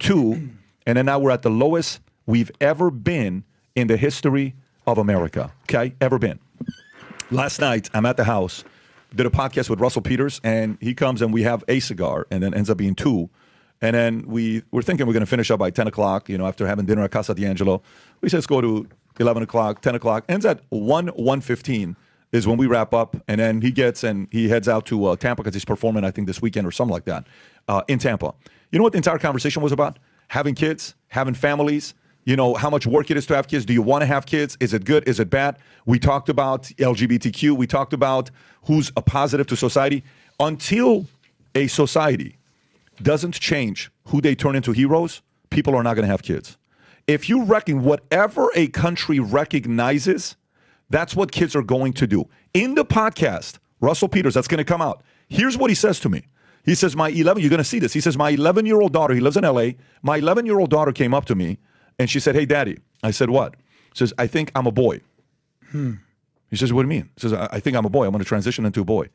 2, and then now we're at the lowest we've ever been in the history of America. Okay, ever been. Last night, I'm at the house, did a podcast with Russell Peters, and he comes and we have a cigar, and then ends up being 2. And then we're thinking we're going to finish up by 10 o'clock, after having dinner at Casa D'Angelo. We said, let's go to 11 o'clock, 10 o'clock. Ends at 1:15 is when we wrap up. And then he heads out to Tampa because he's performing, I think, this weekend or something like that in Tampa. You know what the entire conversation was about? Having kids, having families, how much work it is to have kids. Do you want to have kids? Is it good? Is it bad? We talked about LGBTQ. We talked about who's a positive to society. Until a society doesn't change who they turn into heroes, people are not going to have kids. If you reckon whatever a country recognizes, that's what kids are going to do. In the podcast, Russell Peters, that's going to come out. Here's what he says to me. He says, you're going to see this. He says, my 11-year-old daughter, he lives in LA. My 11-year-old daughter came up to me and she said, hey, Daddy. I said, what? He says, I think I'm a boy. He says, what do you mean? He says, I think I'm a boy. I'm going to transition into a boy.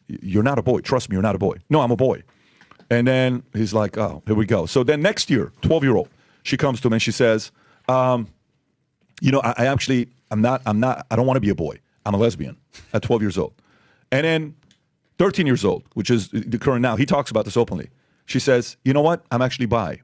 You're not a boy. Trust me, you're not a boy. No, I'm a boy. And then he's like, oh, here we go. So then next year, 12-year-old, she comes to me and she says, I don't want to be a boy. I'm a lesbian at 12 years old. And then 13 years old, which is the current now, he talks about this openly. She says, you know what? I'm actually bi.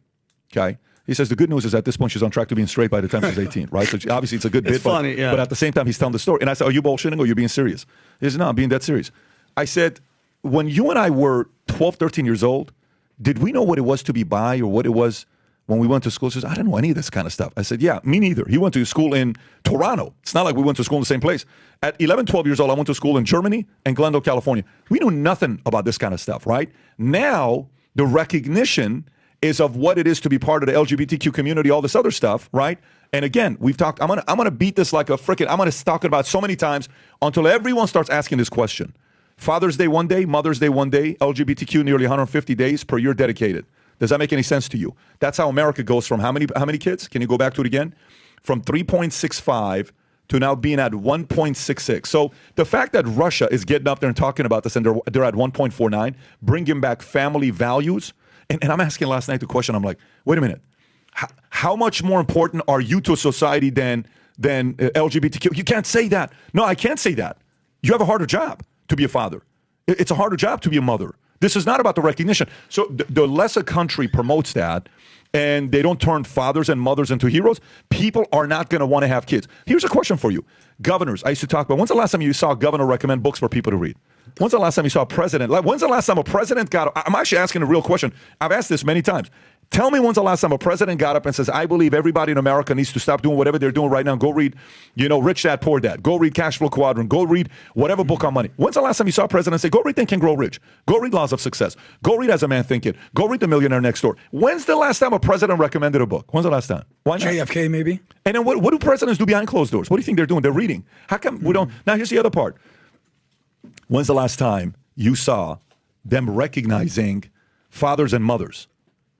Okay. He says the good news is at this point she's on track to being straight by the time she's 18, right? So obviously it's a good bit, funny, yeah. But at the same time he's telling the story. And I said, are you bullshitting or are you being serious? He says, no, I'm being dead serious. I said, when you and I were 12, 13 years old, did we know what it was to be bi or what it was when we went to school? He says, I didn't know any of this kind of stuff. I said, yeah, me neither. He went to school in Toronto. It's not like we went to school in the same place. At 11, 12 years old, I went to school in Germany and Glendale, California. We knew nothing about this kind of stuff, right? Now, the recognition is of what it is to be part of the LGBTQ community, all this other stuff, right? And again, we've talked, I'm gonna beat this like a frickin', I'm gonna talk about it so many times until everyone starts asking this question. Father's Day one day, Mother's Day one day, LGBTQ nearly 150 days per year dedicated. Does that make any sense to you? That's how America goes from how many kids? Can you go back to it again? From 3.65 to now being at 1.66. So the fact that Russia is getting up there and talking about this and they're at 1.49, bringing back family values. And I'm asking last night the question, I'm like, wait a minute. How much more important are you to society than LGBTQ? You can't say that. No, I can't say that. You have a harder job to be a father. It's a harder job to be a mother. This is not about the recognition. So the less a country promotes that and they don't turn fathers and mothers into heroes, people are not going to want to have kids. Here's a question for you. Governors, I used to talk about, when's the last time you saw a governor recommend books for people to read? When's the last time you saw a president? When's the last time a president I'm actually asking a real question. I've asked this many times. Tell me when's the last time a president got up and says, I believe everybody in America needs to stop doing whatever they're doing right now. Go read, Rich Dad, Poor Dad. Go read Cash Flow Quadrant. Go read whatever book on money. When's the last time you saw a president say, go read Think and Grow Rich. Go read Laws of Success. Go read As a Man Thinketh. Go read The Millionaire Next Door. When's the last time a president recommended a book? When's the last time? Why not? JFK maybe. And then what do presidents do behind closed doors? What do you think they're doing? They're reading. How come we don't? Now here's the other part. When's the last time you saw them recognizing fathers and mothers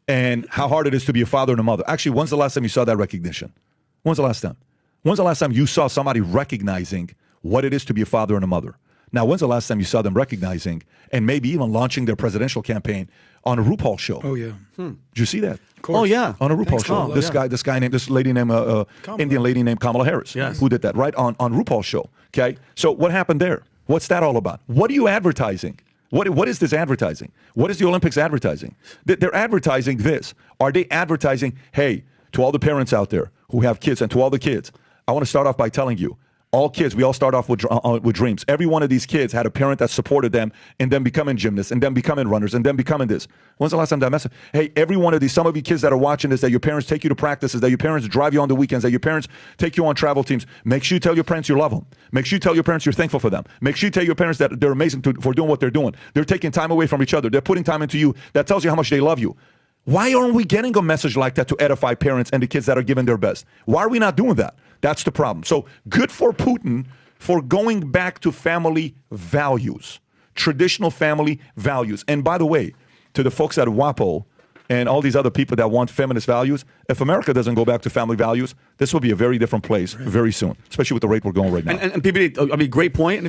and how hard it is to be a father and a mother? Actually, when's the last time you saw that recognition? When's the last time? When's the last time you saw somebody recognizing what it is to be a father and a mother? Now, when's the last time you saw them recognizing and maybe even launching their presidential campaign on a RuPaul show? Oh, yeah. Did you see that? Of course. Oh, yeah. On a RuPaul show. Kamala, This lady named Indian lady named Kamala Harris. Yes. Who did that, right? On RuPaul show. Okay. So what happened there? What's that all about? What are you advertising? What is this advertising? What is the Olympics advertising? They're advertising this. Are they advertising, hey, to all the parents out there who have kids and to all the kids, I want to start off by telling you, all kids, we all start off with dreams. Every one of these kids had a parent that supported them and then becoming gymnasts and then becoming runners and then becoming this. When's the last time that message? Hey, every one of these, some of you kids that are watching this, that your parents take you to practices, that your parents drive you on the weekends, that your parents take you on travel teams, make sure you tell your parents you love them. Make sure you tell your parents you're thankful for them. Make sure you tell your parents that they're amazing for doing what they're doing. They're taking time away from each other. They're putting time into you. That tells you how much they love you. Why aren't we getting a message like that to edify parents and the kids that are giving their best? Why are we not doing that? That's the problem. So good for Putin for going back to family values, traditional family values. And by the way, to the folks at WAPO and all these other people that want feminist values, if America doesn't go back to family values, this will be a very different place very soon, especially with the rate we're going right now. And people, great point.